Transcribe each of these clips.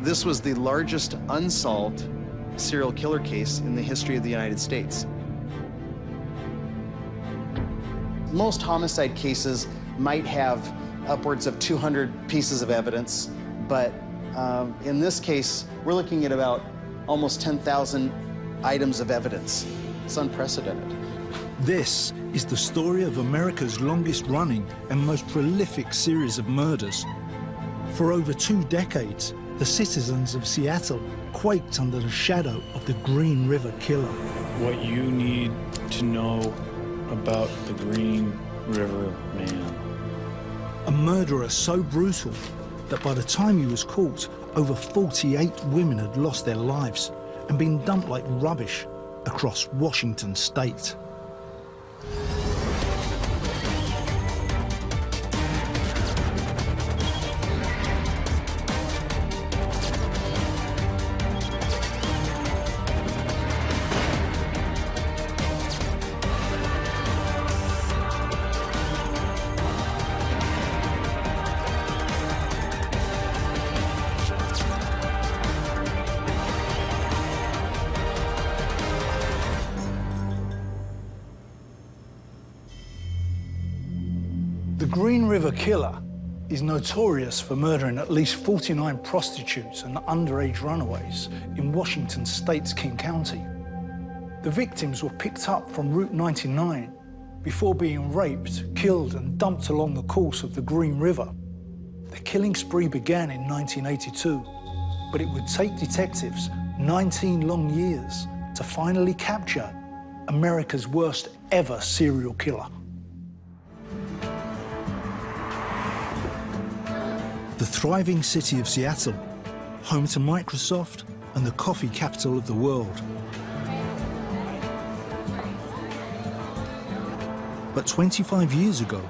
This was the largest unsolved serial killer case in the history of the United States. Most homicide cases might have upwards of 200 pieces of evidence, but in this case, we're looking at about almost 10,000 items of evidence. It's unprecedented. This is the story of America's longest-running and most prolific series of murders. For over 2 decades, the citizens of Seattle quaked under the shadow of the Green River Killer. What you need to know about the Green River Man. A murderer so brutal that by the time he was caught, over 48 women had lost their lives and been dumped like rubbish across Washington state. The Green River Killer is notorious for murdering at least 49 prostitutes and underage runaways in Washington state's King County. The victims were picked up from Route 99 before being raped, killed and dumped along the course of the Green River. The killing spree began in 1982, but it would take detectives 19 long years to finally capture America's worst ever serial killer. The thriving city of Seattle, home to Microsoft and the coffee capital of the world. But 25 years ago,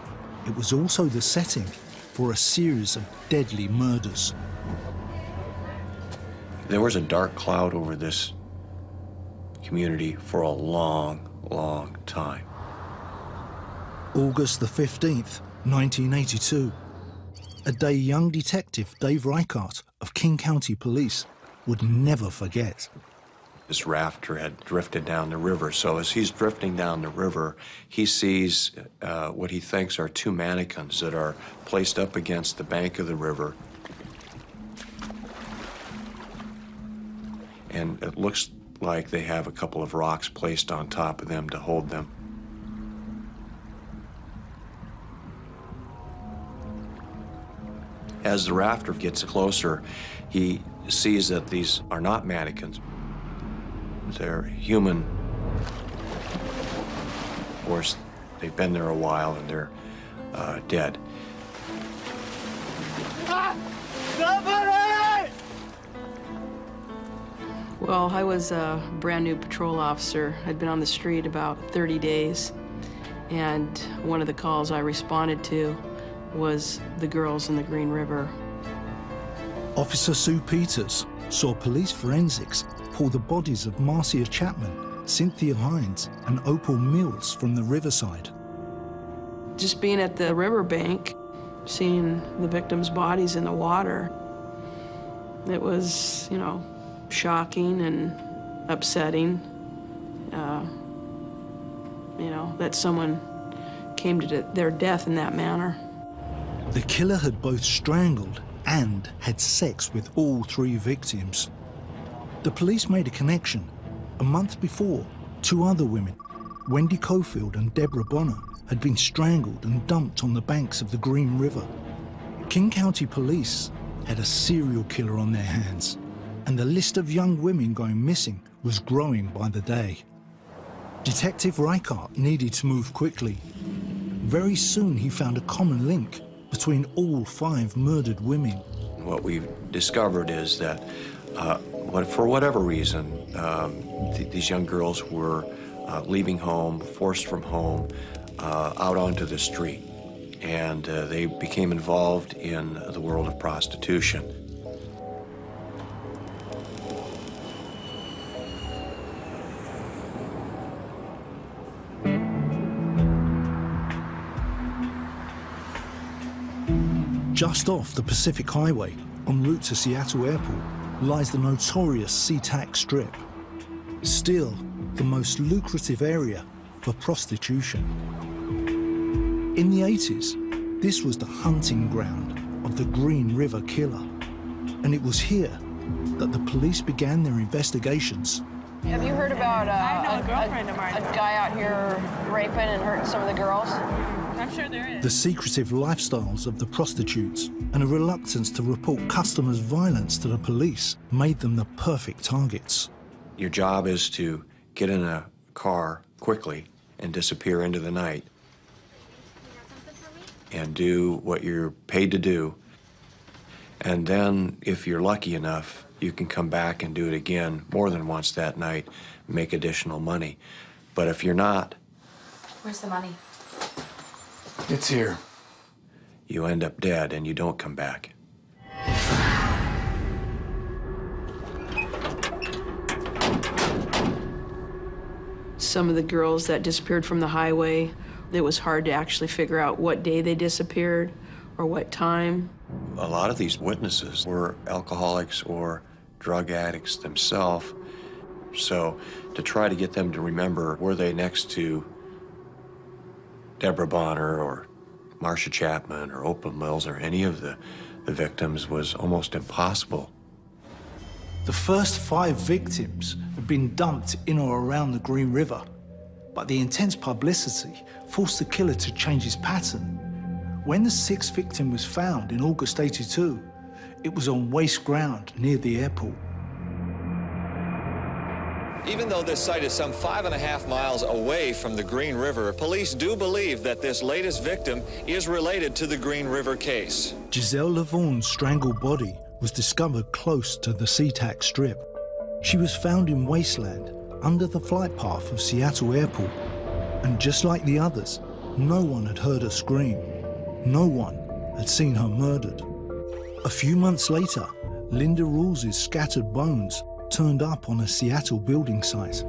it was also the setting for a series of deadly murders. There was a dark cloud over this community for a long, long time. August the 15th, 1982. A day young detective Dave Reichert of King County Police would never forget. This rafter had drifted down the river, so as he's drifting down the river, he sees what he thinks are 2 mannequins that are placed up against the bank of the river. And it looks like they have a couple of rocks placed on top of them to hold them. As the rafter gets closer, he sees that these are not mannequins. They're human. Of course, they've been there a while and they're dead. Well, I was a brand new patrol officer. I'd been on the street about 30 days, and one of the calls I responded to was the girls in the Green River. Officer Sue Peters saw police forensics pull the bodies of Marcia Chapman, Cynthia Hines, and Opal Mills from the riverside. Just being at the riverbank, seeing the victims' bodies in the water, it was, you know, shocking and upsetting, you know, that someone came to their death in that manner. The killer had both strangled and had sex with all 3 victims. The police made a connection. A month before, 2 other women, Wendy Cofield and Deborah Bonner, had been strangled and dumped on the banks of the Green River. King County Police had a serial killer on their hands, and the list of young women going missing was growing by the day. Detective Reichert needed to move quickly. Very soon he found a common link between all 5 murdered women. What we've discovered is that for whatever reason, these young girls were leaving home, forced from home, out onto the street. And they became involved in the world of prostitution. Just off the Pacific Highway, en route to Seattle Airport, lies the notorious SeaTac Strip, still the most lucrative area for prostitution. In the 80s, this was the hunting ground of the Green River Killer, and it was here that the police began their investigations. Have you heard about a girlfriend of mine. A guy out here raping and hurting some of the girls? I'm sure there is. The secretive lifestyles of the prostitutes and a reluctance to report customers' violence to the police made them the perfect targets. Your job is to get in a car quickly and disappear into the night and do what you're paid to do. And then, if you're lucky enough, you can come back and do it again more than once that night, make additional money. But if you're not... Where's the money? It's here. You end up dead and you don't come back. Some of the girls that disappeared from the highway, it was hard to actually figure out what day they disappeared or what time. A lot of these witnesses were alcoholics or drug addicts themselves. So to try to get them to remember, were they next to Deborah Bonner or Marcia Chapman or Opal Mills or any of the victims was almost impossible. The first 5 victims had been dumped in or around the Green River, but the intense publicity forced the killer to change his pattern. When the 6th victim was found in August '82, it was on waste ground near the airport. Even though this site is some 5.5 miles away from the Green River, police do believe that this latest victim is related to the Green River case. Giselle Lavaugne's strangled body was discovered close to the SeaTac Strip. She was found in wasteland under the flight path of Seattle Airport. And just like the others, no one had heard her scream. No one had seen her murdered. A few months later, Linda Rawls's scattered bones turned up on a Seattle building site.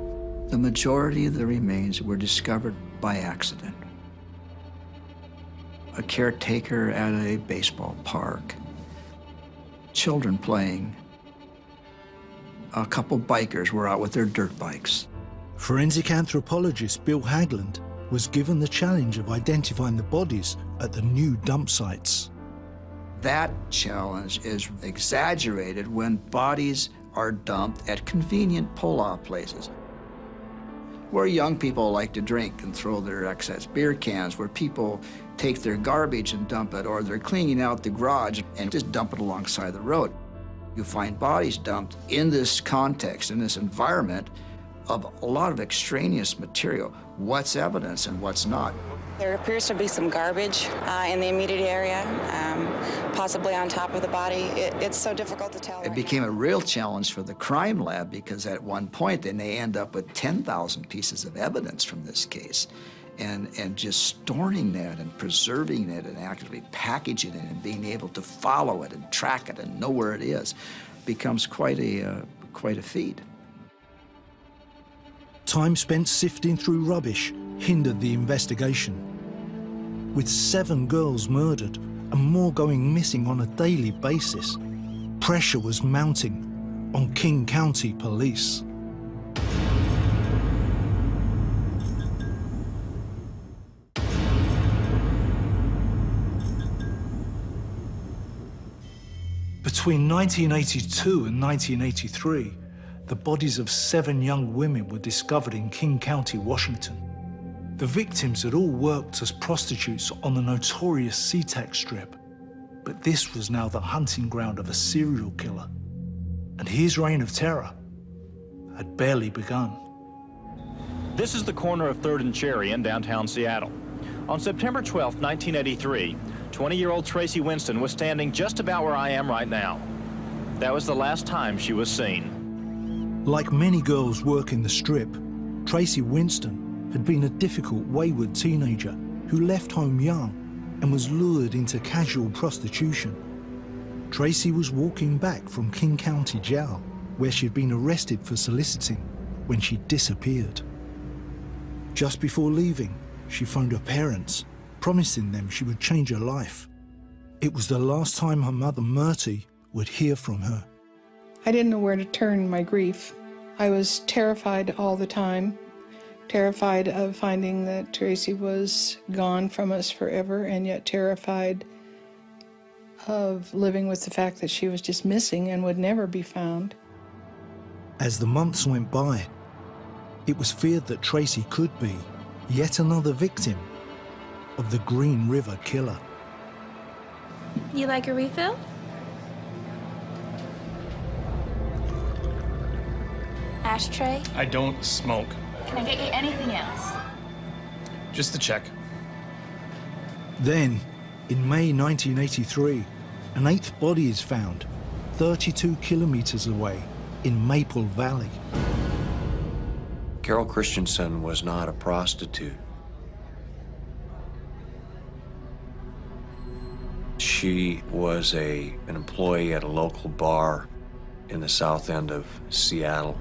The majority of the remains were discovered by accident. A caretaker at a baseball park, children playing, a couple bikers were out with their dirt bikes. Forensic anthropologist Bill Hagland was given the challenge of identifying the bodies at the new dump sites. That challenge is exaggerated when bodies are dumped at convenient pull-off places, where young people like to drink and throw their excess beer cans, where people take their garbage and dump it, or they're cleaning out the garage and just dump it alongside the road. You find bodies dumped in this context, in this environment, of a lot of extraneous material. What's evidence and what's not? There appears to be some garbage in the immediate area, possibly on top of the body. It's so difficult to tell. It became a real challenge for the crime lab because at one point then they end up with 10,000 pieces of evidence from this case. And just storing that and preserving it and actively packaging it and being able to follow it and track it and know where it is becomes quite a feat. Time spent sifting through rubbish hindered the investigation. With 7 girls murdered and more going missing on a daily basis, pressure was mounting on King County Police. Between 1982 and 1983, the bodies of 7 young women were discovered in King County, Washington. The victims had all worked as prostitutes on the notorious SeaTac Strip, but this was now the hunting ground of a serial killer, and his reign of terror had barely begun. This is the corner of 3rd and Cherry in downtown Seattle. On September 12, 1983, 20-year-old Tracy Winston was standing just about where I am right now. That was the last time she was seen. Like many girls working the Strip, Tracy Winston had been a difficult, wayward teenager who left home young and was lured into casual prostitution. Tracy was walking back from King County Jail, where she'd been arrested for soliciting, when she disappeared. Just before leaving, she phoned her parents, promising them she would change her life. It was the last time her mother, Myrtie, would hear from her. I didn't know where to turn my grief. I was terrified all the time, terrified of finding that Tracy was gone from us forever, and yet terrified of living with the fact that she was just missing and would never be found. As the months went by, it was feared that Tracy could be yet another victim of the Green River killer. You like a refill? Ashtray? I don't smoke. Can I get you anything else? Just the check. Then, in May 1983, an eighth body is found 32 kilometers away in Maple Valley. Carol Christensen was not a prostitute. She was an employee at a local bar in the south end of Seattle.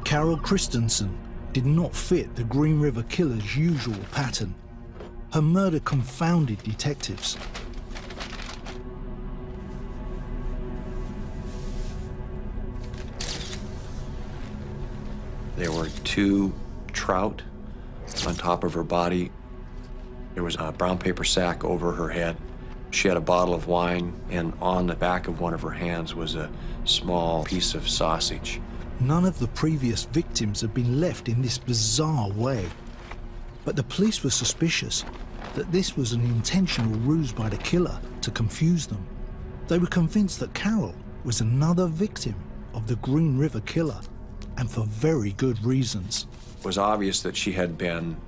Carol Christensen did not fit the Green River killer's usual pattern. Her murder confounded detectives. There were 2 trout on top of her body. There was a brown paper sack over her head. She had a bottle of wine, and on the back of one of her hands was a small piece of sausage. None of the previous victims had been left in this bizarre way. But the police were suspicious that this was an intentional ruse by the killer to confuse them. They were convinced that Carol was another victim of the Green River killer, and for very good reasons. It was obvious that she had been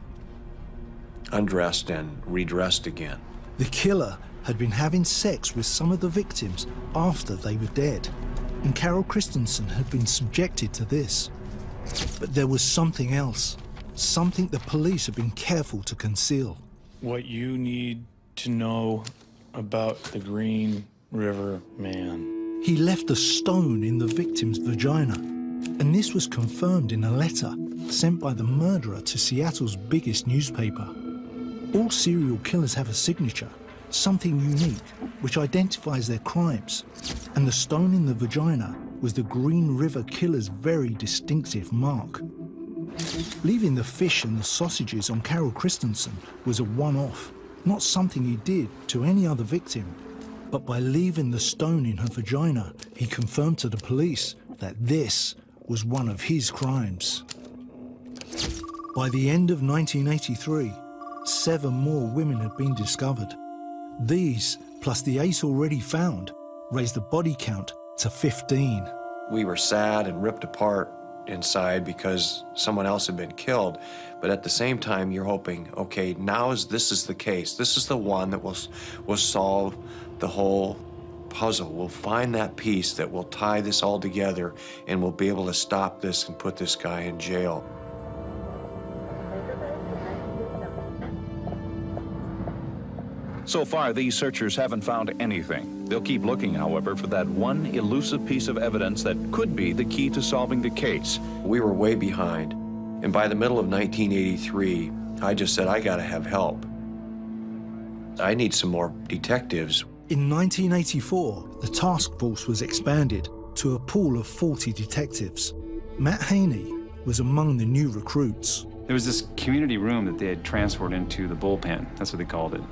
undressed and redressed again. The killer had been having sex with some of the victims after they were dead, and Carol Christensen had been subjected to this. But there was something else, something the police had been careful to conceal. What you need to know about the Green River Man. He left a stone in the victim's vagina, and this was confirmed in a letter sent by the murderer to Seattle's biggest newspaper. All serial killers have a signature, something unique, which identifies their crimes, and the stone in the vagina was the Green River killer's very distinctive mark. Leaving the fish and the sausages on Carol Christensen was a one-off, not something he did to any other victim. But by leaving the stone in her vagina, he confirmed to the police that this was one of his crimes. By the end of 1983, 7 more women had been discovered. These, plus the 8 already found, raised the body count to 15. We were sad and ripped apart inside because someone else had been killed, but at the same time you're hoping, okay, now this is the case. This is the one that will solve the whole puzzle. We'll find that piece that will tie this all together, and we'll be able to stop this and put this guy in jail. So far, these searchers haven't found anything. They'll keep looking, however, for that one elusive piece of evidence that could be the key to solving the case. We were way behind, and by the middle of 1983, I just said, I gotta have help. I need some more detectives. In 1984, the task force was expanded to a pool of 40 detectives. Matt Haney was among the new recruits. There was this community room that they had transferred into the bullpen. That's what they called it.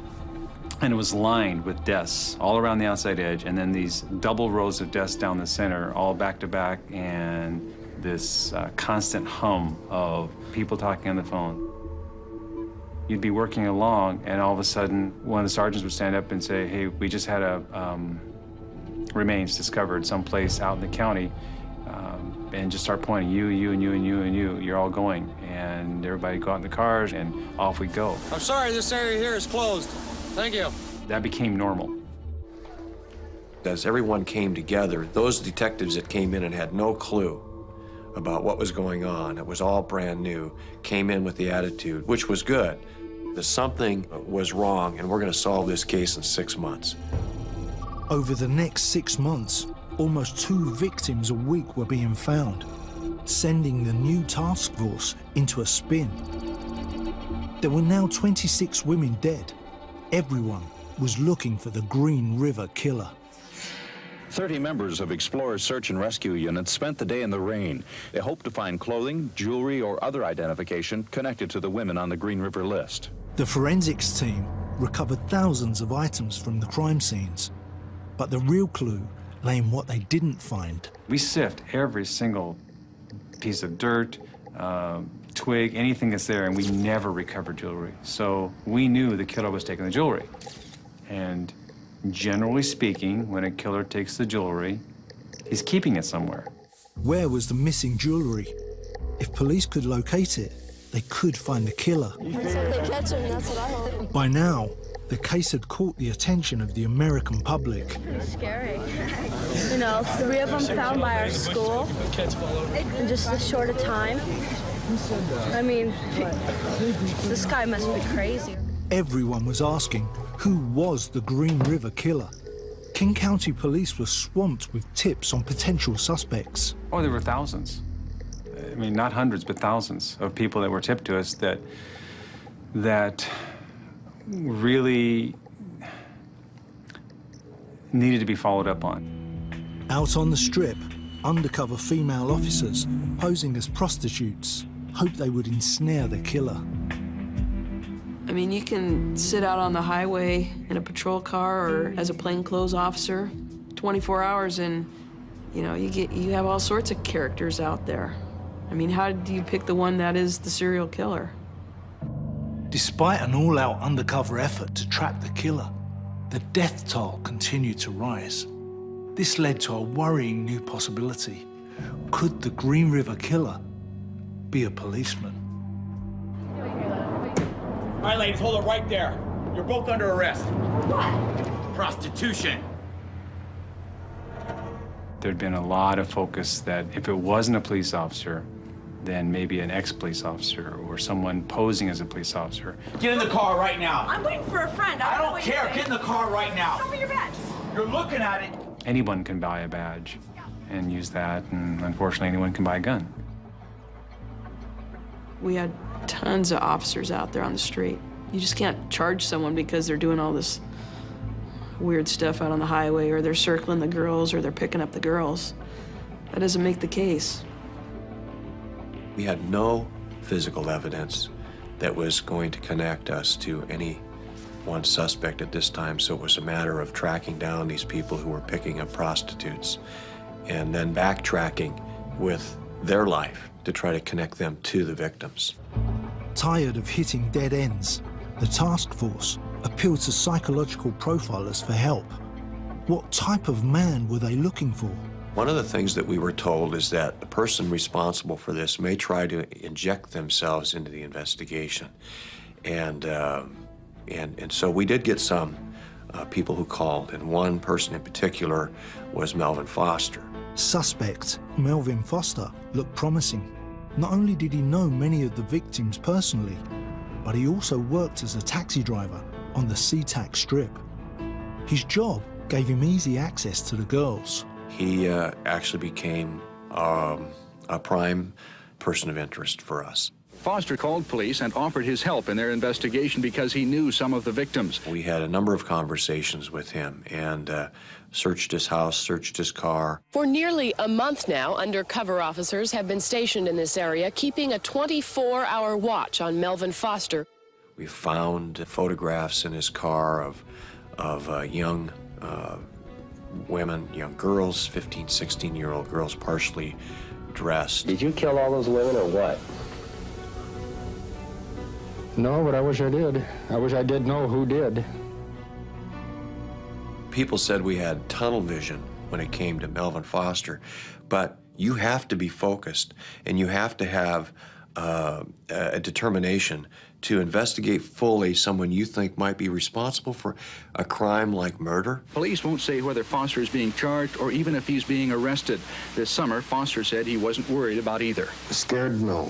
And it was lined with desks all around the outside edge, and then these double rows of desks down the center, all back to back, and this constant hum of people talking on the phone. You'd be working along, and all of a sudden, one of the sergeants would stand up and say, hey, we just had remains discovered someplace out in the county, and just start pointing, you, and you, and you, and you. You're all going. And everybody go out in the cars, and off we go. I'm sorry, this area here is closed. Thank you. That became normal. As everyone came together, those detectives that came in and had no clue about what was going on, it was all brand new, came in with the attitude, which was good. That something was wrong, and we're going to solve this case in 6 months. Over the next 6 months, almost 2 victims a week were being found, sending the new task force into a spin. There were now 26 women dead. Everyone was looking for the Green River killer. 30 members of Explorers Search and Rescue Units spent the day in the rain. They hoped to find clothing, jewelry, or other identification connected to the women on the Green River list. The forensics team recovered thousands of items from the crime scenes, but the real clue lay in what they didn't find. We sift every single piece of dirt, twig, anything that's there, and we never recovered jewelry. So we knew the killer was taking the jewelry. And generally speaking, when a killer takes the jewelry, he's keeping it somewhere. Where was the missing jewelry? If police could locate it, they could find the killer. Let's hope they catch him, that's what I hope. By now, the case had caught the attention of the American public. Pretty scary. You know, 3 of them found by our school in just a short a time. I mean, this guy must be crazy. Everyone was asking, who was the Green River killer? King County Police were swamped with tips on potential suspects. Oh, there were thousands. I mean, not hundreds, but thousands of people that were tipped to us that really needed to be followed up on. Out on the strip, undercover female officers posing as prostitutes hoped they would ensnare the killer. I mean, you can sit out on the highway in a patrol car or as a plainclothes officer 24 hours and, you know, you have all sorts of characters out there. I mean, how do you pick the one that is the serial killer? Despite an all-out undercover effort to trap the killer, the death toll continued to rise. This led to a worrying new possibility. Could the Green River killer be a policeman? All right, ladies, hold it right there. You're both under arrest. What? Prostitution. There'd been a lot of focus that if it wasn't a police officer, then maybe an ex-police officer or someone posing as a police officer. Get in the car right now. I'm waiting for a friend. I don't care. Get in the car right now. Show me your badge. You're looking at it. Anyone can buy a badge and use that, and unfortunately, anyone can buy a gun. We had tons of officers out there on the street. You just can't charge someone because they're doing all this weird stuff out on the highway, or they're circling the girls, or they're picking up the girls. That doesn't make the case. We had no physical evidence that was going to connect us to any one suspect at this time, so it was a matter of tracking down these people who were picking up prostitutes and then backtracking with their life to try to connect them to the victims. Tired of hitting dead ends, the task force appealed to psychological profilers for help. What type of man were they looking for? One of the things that we were told is that the person responsible for this may try to inject themselves into the investigation. And so we did get some people who called, and one person in particular was Melvin Foster. Suspect Melvin Foster looked promising. Not only did he know many of the victims personally, but he also worked as a taxi driver on the SeaTac Strip. His job gave him easy access to the girls. He actually became a prime person of interest for us. Foster called police and offered his help in their investigation because he knew some of the victims. We had a number of conversations with him and searched his house, searched his car. For nearly a month now, undercover officers have been stationed in this area, keeping a 24-hour watch on Melvin Foster. We found photographs in his car of young women, young girls, 15, 16-year-old girls, partially dressed. Did you kill all those women or what? No, but I wish I did. I wish I did know who did. People said we had tunnel vision when it came to Melvin Foster, but you have to be focused and you have to have a determination to investigate fully someone you think might be responsible for a crime like murder. Police won't say whether Foster is being charged or even if he's being arrested. This summer, Foster said he wasn't worried about either. Scared, no.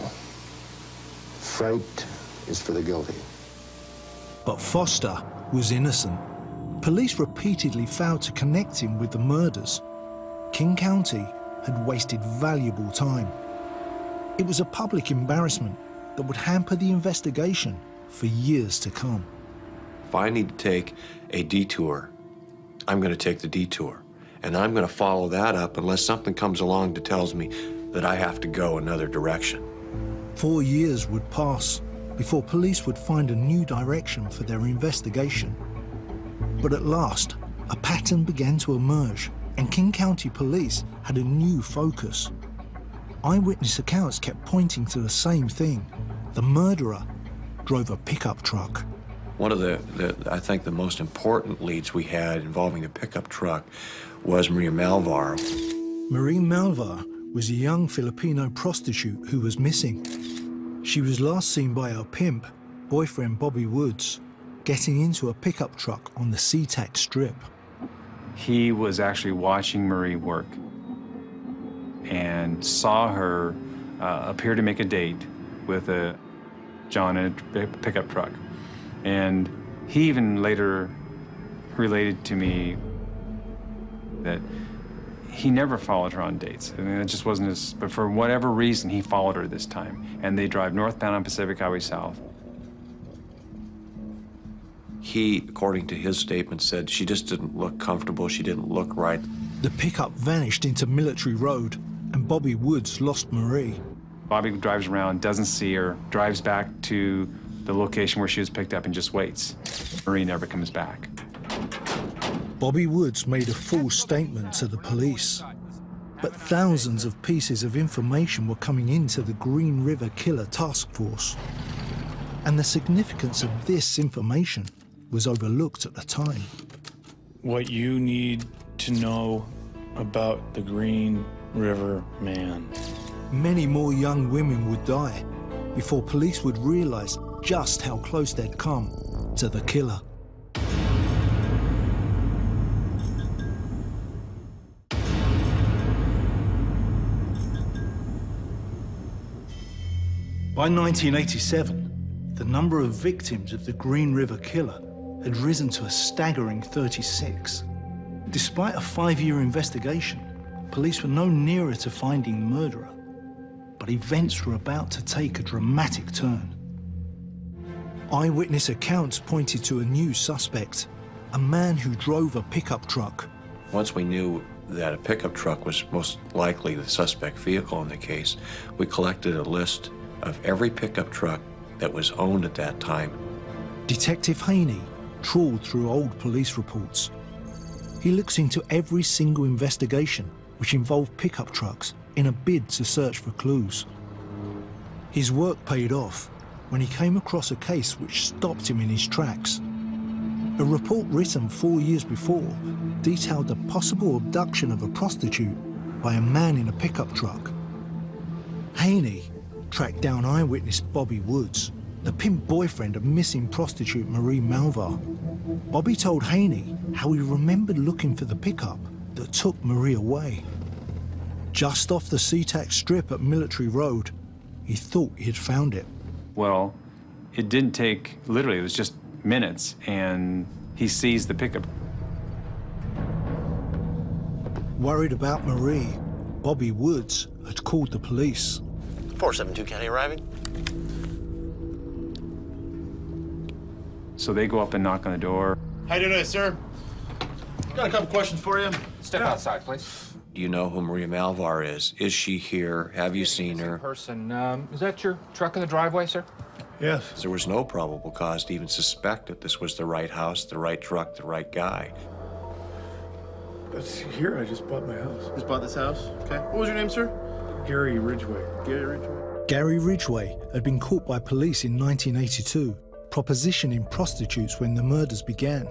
Fright is for the guilty. But Foster was innocent. Police repeatedly failed to connect him with the murders. King County had wasted valuable time. It was a public embarrassment that would hamper the investigation for years to come. If I need to take a detour, I'm going to take the detour. and I'm going to follow that up unless something comes along that tells me that I have to go another direction. 4 years would pass before police would find a new direction for their investigation. But at last, a pattern began to emerge, and King County Police had a new focus. Eyewitness accounts kept pointing to the same thing. The murderer drove a pickup truck. One of I think the most important leads we had involving the pickup truck was Maria Malvar. Marie Malvar was a young Filipino prostitute who was missing. She was last seen by her pimp, boyfriend Bobby Woods, getting into a pickup truck on the SeaTac Strip. He was actually watching Marie work and saw her appear to make a date with John in a pickup truck. And he even later related to me that he never followed her on dates. I mean, it just wasn't his, but for whatever reason, he followed her this time. And they drive northbound on Pacific Highway South. He, according to his statement, said she just didn't look comfortable, she didn't look right. The pickup vanished into Military Road, and Bobby Woods lost Marie. Bobby drives around, doesn't see her, drives back to the location where she was picked up and just waits. Marie never comes back. Bobby Woods made a full statement to the police, but thousands of pieces of information were coming into the Green River Killer Task Force. And the significance of this information was overlooked at the time. What you need to know about the Green River Man. Many more young women would die before police would realize just how close they'd come to the killer. By 1987, the number of victims of the Green River Killer had risen to a staggering 36. Despite a 5-year investigation, police were no nearer to finding the murderer. But events were about to take a dramatic turn. Eyewitness accounts pointed to a new suspect, a man who drove a pickup truck. Once we knew that a pickup truck was most likely the suspect vehicle in the case, we collected a list of every pickup truck that was owned at that time. Detective Haney trawled through old police reports. He looks into every single investigation which involved pickup trucks in a bid to search for clues. His work paid off when he came across a case which stopped him in his tracks. A report written 4 years before detailed the possible abduction of a prostitute by a man in a pickup truck. Haney tracked down eyewitness Bobby Woods, the pimp boyfriend of missing prostitute Marie Malvar. Bobby told Haney how he remembered looking for the pickup that took Marie away. Just off the SeaTac Strip at Military Road, he thought he had found it. Well, it didn't take, literally, it was just minutes, and he sees the pickup. Worried about Marie, Bobby Woods had called the police. 472 County arriving. So they go up and knock on the door. How you doing, sir? Got a couple questions for you. Step outside, please. Do you know who Maria Malvar is? Is she here? Have you seen her? Person, is that your truck in the driveway, sir? Yes. There was no probable cause to even suspect that this was the right house, the right truck, the right guy. That's here. I just bought my house. Just bought this house? Okay. What was your name, sir? Gary Ridgway. Gary Ridgway. Gary Ridgway had been caught by police in 1982, propositioning prostitutes when the murders began.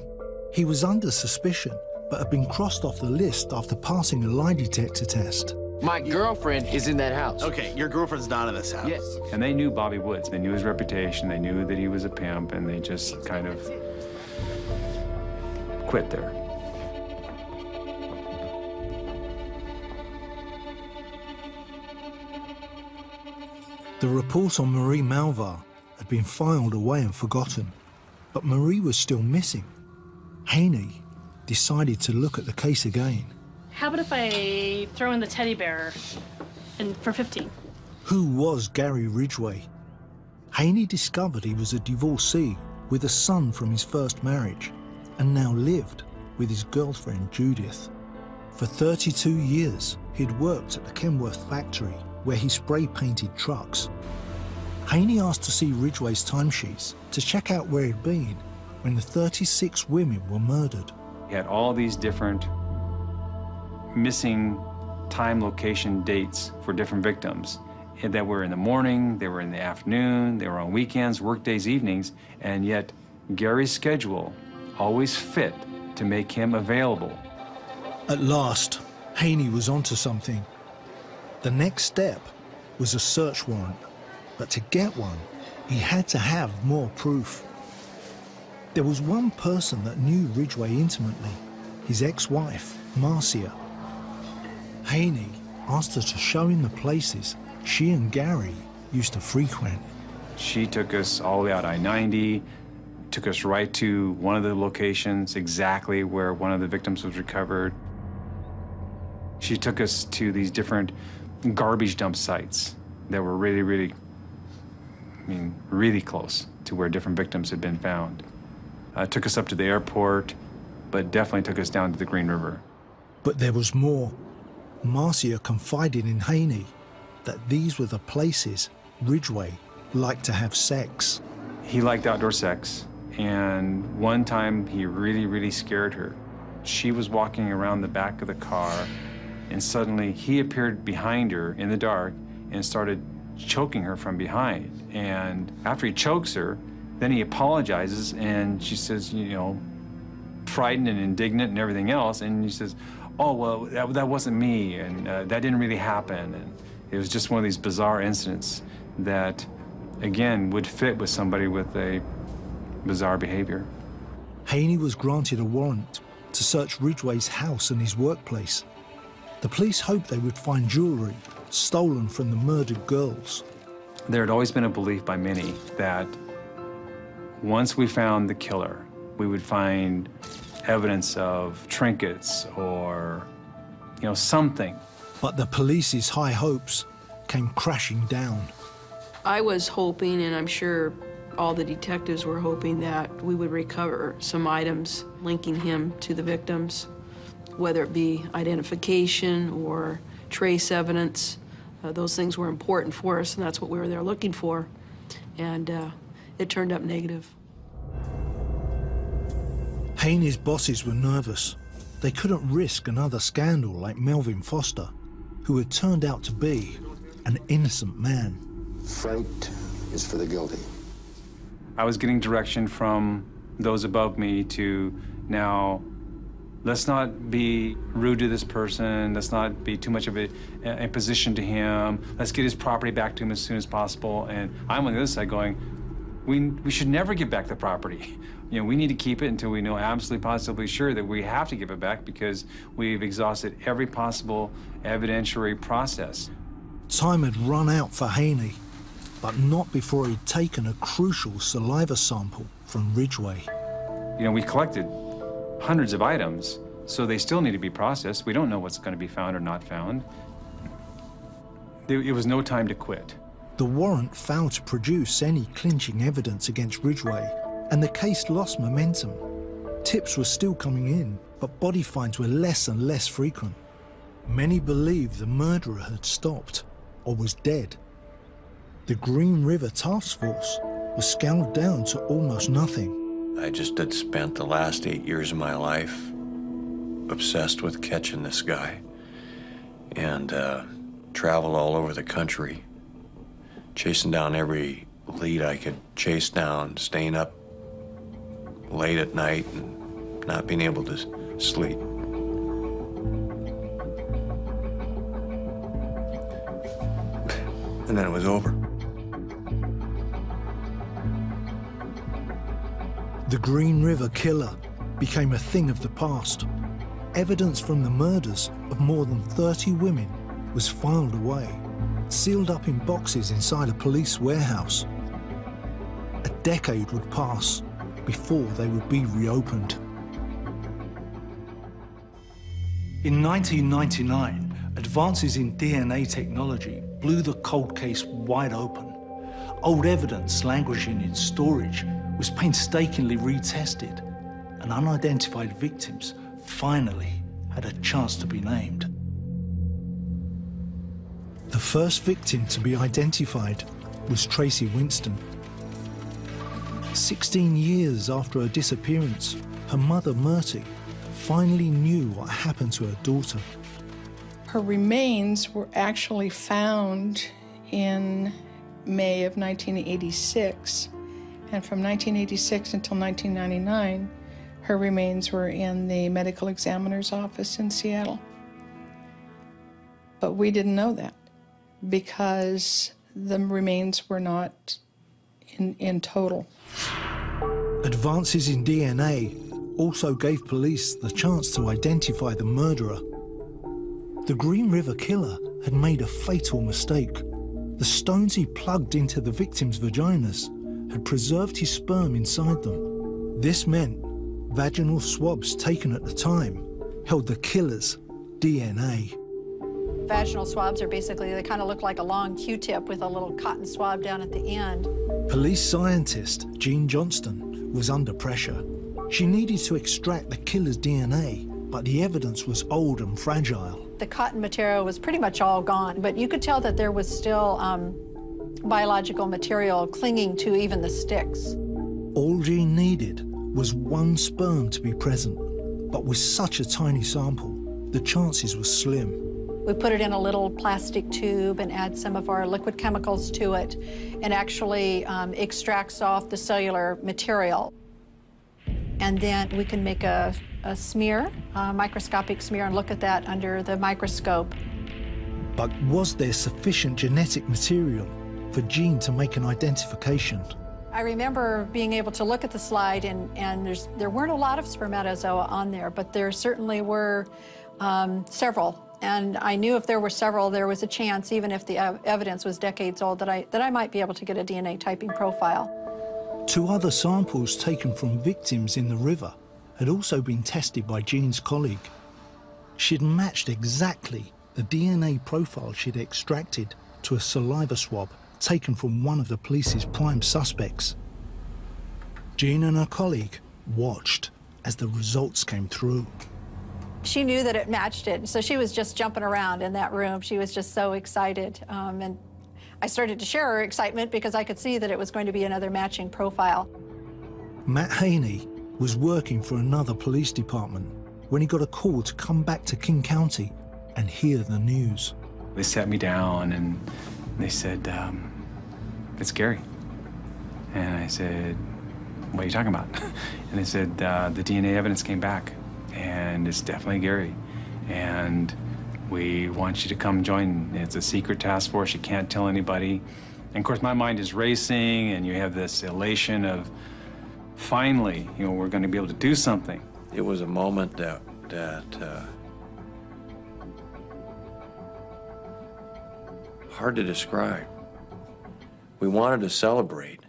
He was under suspicion, but had been crossed off the list after passing a lie detector test. My girlfriend is in that house. Okay, your girlfriend's not in this house. Yes. And they knew Bobby Woods. They knew his reputation. They knew that he was a pimp, and they just kind of quit there. The report on Marie Malvar had been filed away and forgotten, but Marie was still missing. Haney decided to look at the case again. How about if I throw in the teddy bear for 15? Who was Gary Ridgway? Haney discovered he was a divorcee with a son from his first marriage and now lived with his girlfriend Judith. For 32 years, he'd worked at the Kenworth factory where he spray-painted trucks. Haney asked to see Ridgway's timesheets to check out where he'd been when the 36 women were murdered. He had all these different missing time, location, dates for different victims that were in the morning, they were in the afternoon, they were on weekends, workdays, evenings, and yet Gary's schedule always fit to make him available. At last, Haney was onto something. The next step was a search warrant, but to get one, he had to have more proof. There was one person that knew Ridgway intimately, his ex-wife, Marcia. Haney asked her to show him the places she and Gary used to frequent. She took us all the way out I-90, took us right to one of the locations exactly where one of the victims was recovered. She took us to these different garbage dump sites that were really close to where different victims had been found. Took us up to the airport, but definitely took us down to the Green River. But there was more. Marcia confided in Haney that these were the places Ridgway liked to have sex. He liked outdoor sex, and one time he really scared her. She was walking around the back of the car, and suddenly he appeared behind her in the dark and started choking her from behind. And after he chokes her, then he apologizes, and she says, you know, frightened and indignant and everything else, and he says, oh, well, that wasn't me, and that didn't really happen. And it was just one of these bizarre incidents that, again, would fit with somebody with a bizarre behavior. Haney was granted a warrant to search Ridgway's house and his workplace. The police hoped they would find jewelry stolen from the murdered girls. There had always been a belief by many that once we found the killer, we would find evidence of trinkets or, you know, something. But the police's high hopes came crashing down. I was hoping, and I'm sure all the detectives were hoping, that we would recover some items linking him to the victims, whether it be identification or trace evidence. Those things were important for us, and that's what we were there looking for. And it turned up negative. Haney's bosses were nervous. They couldn't risk another scandal like Melvin Foster, who had turned out to be an innocent man. Fright is for the guilty. I was getting direction from those above me to now, let's not be rude to this person. Let's not be too much of a imposition to him. Let's get his property back to him as soon as possible. And I'm on the other side going, we should never give back the property. You know, we need to keep it until we know absolutely positively sure that we have to give it back because we've exhausted every possible evidentiary process. Time had run out for Haney, but not before he'd taken a crucial saliva sample from Ridgway. You know, we collected hundreds of items, so they still need to be processed. We don't know what's going to be found or not found. It was no time to quit. The warrant failed to produce any clinching evidence against Ridgway, and the case lost momentum. Tips were still coming in, but body finds were less and less frequent. Many believed the murderer had stopped or was dead. The Green River Task Force was scaled down to almost nothing. I just had spent the last 8 years of my life obsessed with catching this guy and traveled all over the country, chasing down every lead I could chase down, staying up late at night and not being able to sleep. And then it was over. The Green River Killer became a thing of the past. Evidence from the murders of more than 30 women was filed away, sealed up in boxes inside a police warehouse. A decade would pass before they would be reopened. In 1999, advances in DNA technology blew the cold case wide open. Old evidence languishing in storage was painstakingly retested, and unidentified victims finally had a chance to be named. The first victim to be identified was Tracy Winston. 16 years after her disappearance, her mother, Myrtie, finally knew what happened to her daughter. Her remains were actually found in May of 1986, and from 1986 until 1999, her remains were in the medical examiner's office in Seattle. But we didn't know that because the remains were not in total. Advances in DNA also gave police the chance to identify the murderer. The Green River killer had made a fatal mistake. The stones he plugged into the victims' vaginas had preserved his sperm inside them. This meant vaginal swabs taken at the time held the killer's DNA. Vaginal swabs are basically, they kind of look like a long Q-tip with a little cotton swab down at the end. Police scientist Jean Johnston was under pressure. She needed to extract the killer's DNA, but the evidence was old and fragile. The cotton material was pretty much all gone, but you could tell that there was still biological material clinging to even the sticks. All Jean needed was one sperm to be present, but with such a tiny sample, the chances were slim. We put it in a little plastic tube and add some of our liquid chemicals to it, and actually extracts off the cellular material. And then we can make a smear, a microscopic smear, and look at that under the microscope. But was there sufficient genetic material for Jean to make an identification? I remember being able to look at the slide, and there weren't a lot of spermatozoa on there, but there certainly were several. And I knew if there were several, there was a chance, even if the evidence was decades old, that I might be able to get a DNA typing profile. 2 other samples taken from victims in the river had also been tested by Jean's colleague. She'd matched exactly the DNA profile she'd extracted to a saliva swab taken from one of the police's prime suspects. Jean and her colleague watched as the results came through. She knew that it matched it, so she was just jumping around in that room. She was just so excited. And I started to share her excitement because I could see that it was going to be another matching profile. Matt Haney was working for another police department when he got a call to come back to King County and hear the news. They sat me down and they said, it's Gary. And I said, what are you talking about? And they said, the DNA evidence came back, and it's definitely Gary. And we want you to come join. It's a secret task force. You can't tell anybody. And of course, my mind is racing, and you have this elation of, finally, you know, we're going to be able to do something. It was a moment that hard to describe. We wanted to celebrate.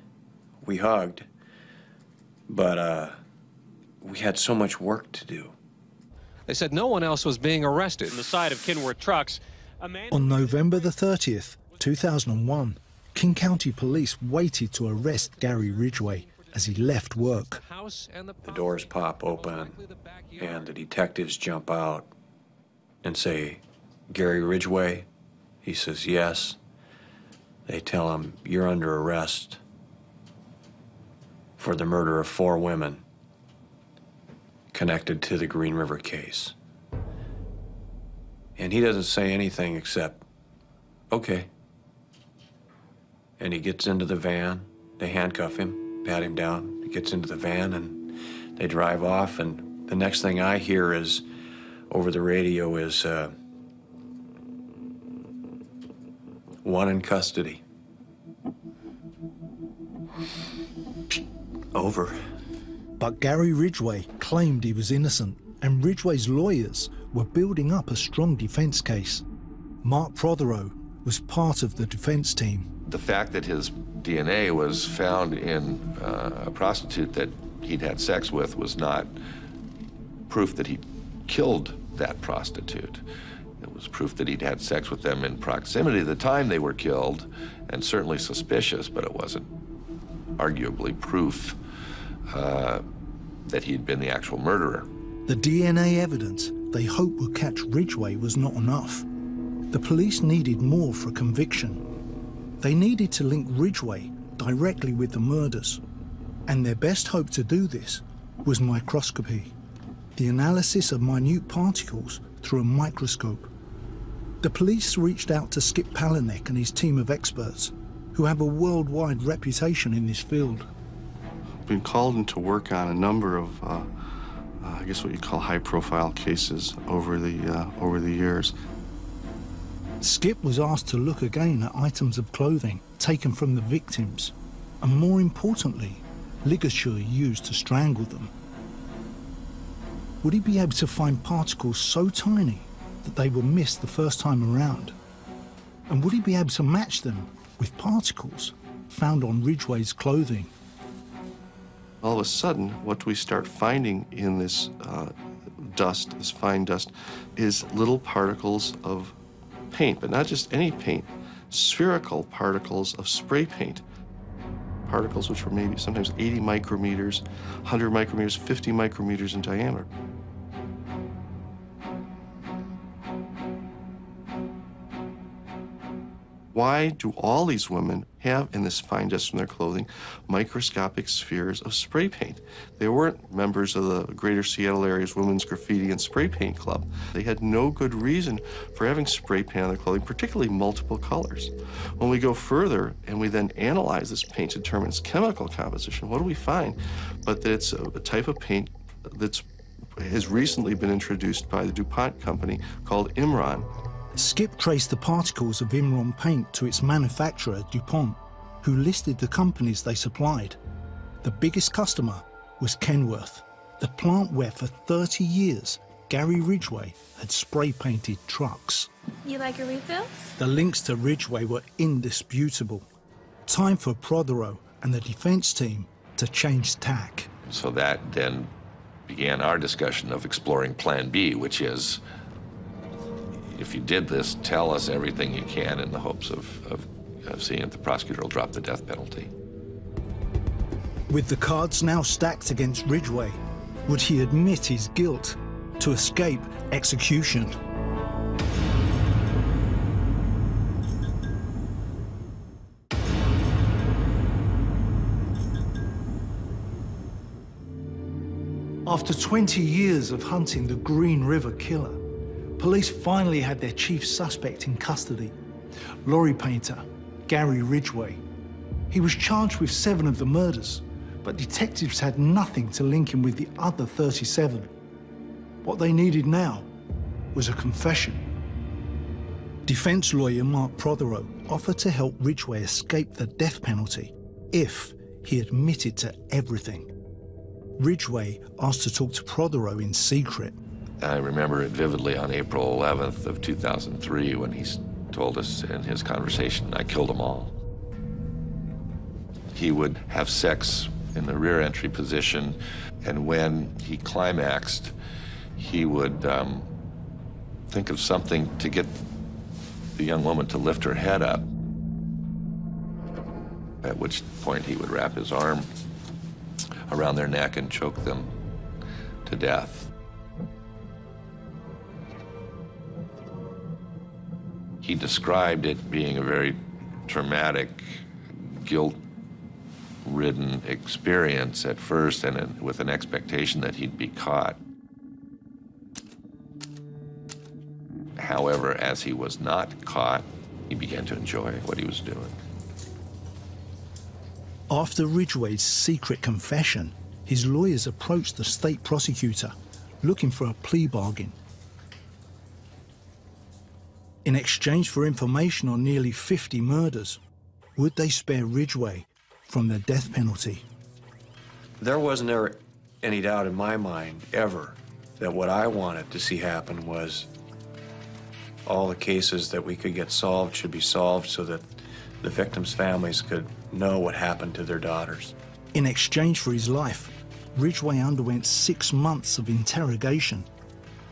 We hugged, but we had so much work to do. They said no one else was being arrested. On the side of Kenworth trucks, a man... On November the 30th, 2001, King County Police waited to arrest Gary Ridgway as he left work. The doors pop open, and the detectives jump out and say, Gary Ridgway? He says, yes. They tell him, you're under arrest for the murder of 4 women connected to the Green River case. And he doesn't say anything except, okay. And he gets into the van, they handcuff him, pat him down, he gets into the van, and they drive off, and the next thing I hear is, over the radio, is, one in custody. Over. But Gary Ridgway claimed he was innocent, and Ridgway's lawyers were building up a strong defense case. Mark Prothero was part of the defense team. The fact that his DNA was found in a prostitute that he'd had sex with was not proof that he killed that prostitute. It was proof that he'd had sex with them in proximity to the time they were killed, and certainly suspicious, but it wasn't arguably proof that he'd been the actual murderer. The DNA evidence they hoped would catch Ridgway was not enough. The police needed more for a conviction. They needed to link Ridgway directly with the murders, and their best hope to do this was microscopy, the analysis of minute particles through a microscope. The police reached out to Skip Palanek and his team of experts, who have a worldwide reputation in this field. Been called in to work on a number of, I guess what you call high-profile cases over the years. Skip was asked to look again at items of clothing taken from the victims, and more importantly, ligature used to strangle them. Would he be able to find particles so tiny that they were missed the first time around? And would he be able to match them with particles found on Ridgway's clothing? All of a sudden, what we start finding in this dust, this fine dust, is little particles of paint, but not just any paint, spherical particles of spray paint. Particles which were maybe sometimes 80 micrometers, 100 micrometers, 50 micrometers in diameter. Why do all these women have in this fine dust from their clothing microscopic spheres of spray paint? They weren't members of the Greater Seattle Area's Women's Graffiti and Spray Paint Club. They had no good reason for having spray paint on their clothing, particularly multiple colors. When we go further and we then analyze this paint to determine its chemical composition, what do we find? But that it's a type of paint that has recently been introduced by the DuPont company called Imron. Skip traced the particles of Imron paint to its manufacturer, DuPont, who listed the companies they supplied. The biggest customer was Kenworth, the plant where for 30 years Gary Ridgway had spray-painted trucks. You like a refill? The links to Ridgway were indisputable. Time for Prothero and the defense team to change tack. So that then began our discussion of exploring Plan B, which is, if you did this, tell us everything you can in the hopes of seeing if the prosecutor will drop the death penalty. With the cards now stacked against Ridgway, would he admit his guilt to escape execution? After 20 years of hunting the Green River killer, police finally had their chief suspect in custody, lorry painter Gary Ridgway. He was charged with 7 of the murders, but detectives had nothing to link him with the other 37. What they needed now was a confession. Defense lawyer Mark Prothero offered to help Ridgway escape the death penalty if he admitted to everything. Ridgway asked to talk to Prothero in secret. I remember it vividly on April 11th of 2003 when he told us in his conversation, "I killed them all." He would have sex in the rear entry position, and when he climaxed, he would think of something to get the young woman to lift her head up, at which point he would wrap his arm around their neck and choke them to death. He described it being a very traumatic, guilt-ridden experience at first, and with an expectation that he'd be caught. However, as he was not caught, he began to enjoy what he was doing. After Ridgway's secret confession, his lawyers approached the state prosecutor, looking for a plea bargain. In exchange for information on nearly 50 murders, would they spare Ridgway from the death penalty? There wasn't ever any doubt in my mind, ever, that what I wanted to see happen was all the cases that we could get solved should be solved so that the victims' families could know what happened to their daughters. In exchange for his life, Ridgway underwent 6 months of interrogation,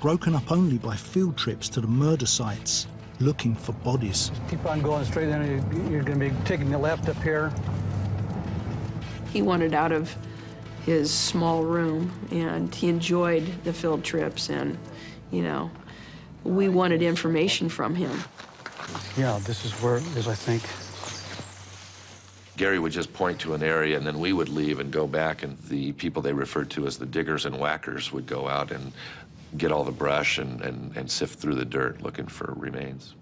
broken up only by field trips to the murder sites, looking for bodies. Keep on going straight, then you're going to be taking the left up here. He wanted out of his small room, and he enjoyed the field trips, and You know, we wanted information from him. Yeah, this is where it is, I think. Gary would just point to an area, and then we would leave and go back, and the people they referred to as the diggers and whackers would go out and get all the brush and sift through the dirt looking for remains.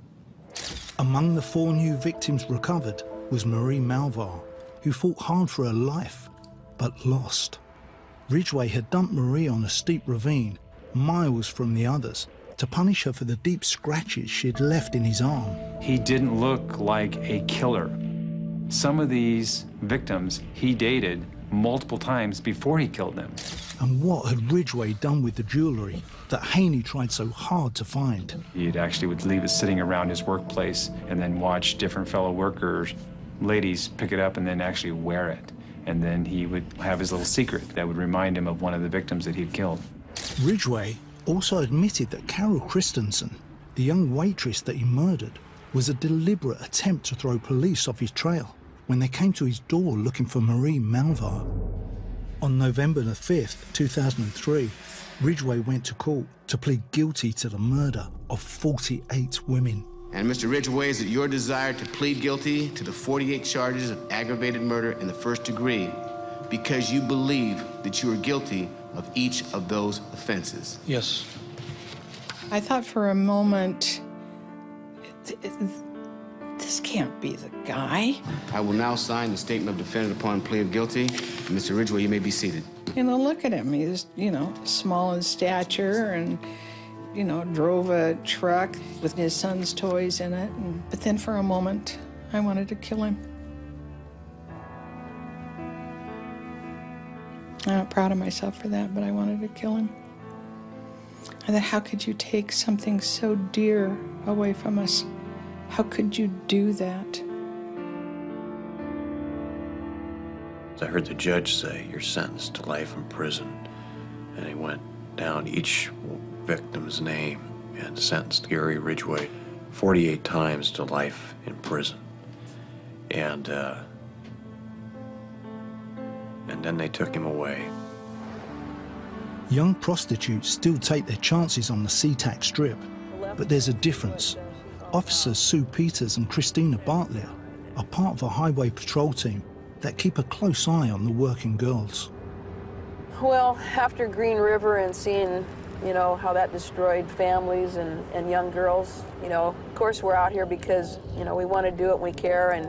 Among the 4 new victims recovered was Marie Malvar, who fought hard for her life, but lost. Ridgway had dumped Marie on a steep ravine, miles from the others, to punish her for the deep scratches she'd left in his arm. He didn't look like a killer. Some of these victims he dated multiple times before he killed them. And what had Ridgway done with the jewellery that Haney tried so hard to find? He actually would leave it sitting around his workplace and then watch different fellow workers, ladies, pick it up and then actually wear it. And then he would have his little secret that would remind him of one of the victims that he'd killed. Ridgway also admitted that Carol Christensen, the young waitress that he murdered, was a deliberate attempt to throw police off his trail when they came to his door looking for Marie Malvar. On November the 5th, 2003, Ridgway went to court to plead guilty to the murder of 48 women. And Mr. Ridgway, is it your desire to plead guilty to the 48 charges of aggravated murder in the first degree because you believe that you are guilty of each of those offenses? Yes. I thought for a moment, this can't be the guy. I will now sign the statement of defendant upon plea of guilty. Mr. Ridgway, you may be seated. You know, look at him. He's, you know, small in stature and, you know, drove a truck with his son's toys in it. But then for a moment, I wanted to kill him. I'm not proud of myself for that, but I wanted to kill him. I thought, how could you take something so dear away from us? How could you do that? I heard the judge say, "You're sentenced to life in prison." And he went down each victim's name and sentenced Gary Ridgway 48 times to life in prison. And then they took him away. Young prostitutes still take their chances on the SeaTac Strip, but there's a difference. Officers Sue Peters and Christina Bartlett are part of a highway patrol team that keep a close eye on the working girls. Well, after Green River and seeing, you know, how that destroyed families and young girls, you know, of course we're out here because, you know, we want to do it and we care, and,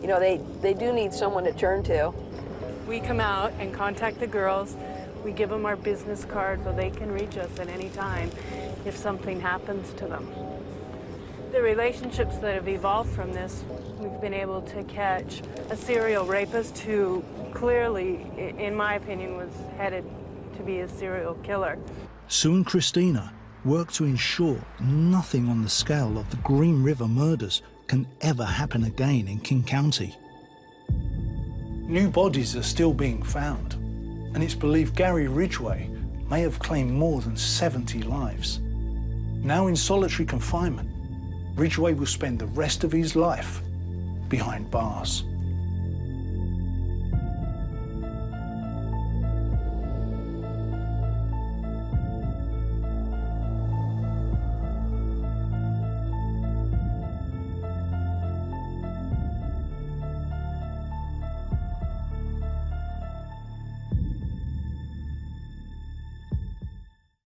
you know, they do need someone to turn to. We come out and contact the girls. We give them our business card so they can reach us at any time if something happens to them. The relationships that have evolved from this, we've been able to catch a serial rapist who clearly, in my opinion, was headed to be a serial killer. Sue and Christina work to ensure nothing on the scale of the Green River murders can ever happen again in King County. New bodies are still being found, and it's believed Gary Ridgway may have claimed more than 70 lives. Now in solitary confinement, Ridgway will spend the rest of his life behind bars.